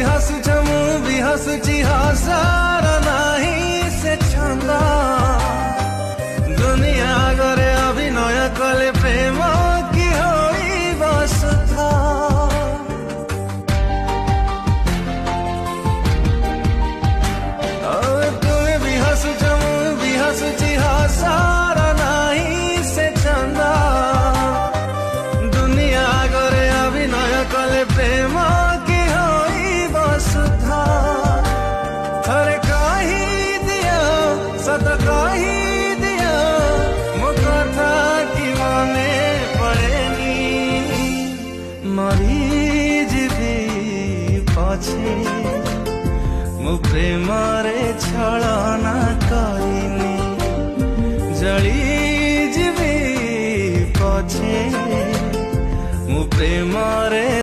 हसुछ मु भी हसुची हसार नाही से छंद दुनिया गरे अभिनय कले प्रेम की होई बसुधा तुम्हें भी हसुछ मु भी हसुची हसार नाही से छंद दुनिया गरे अभिनय कले प्रेम की होई बसुधा थरे कही दिया सत कही दिया मो कथा की मने पड़ेनी मरी जीवी पछे मो प्रेम रे छलना करिनी जली जीवी पछे मो प्रेम रे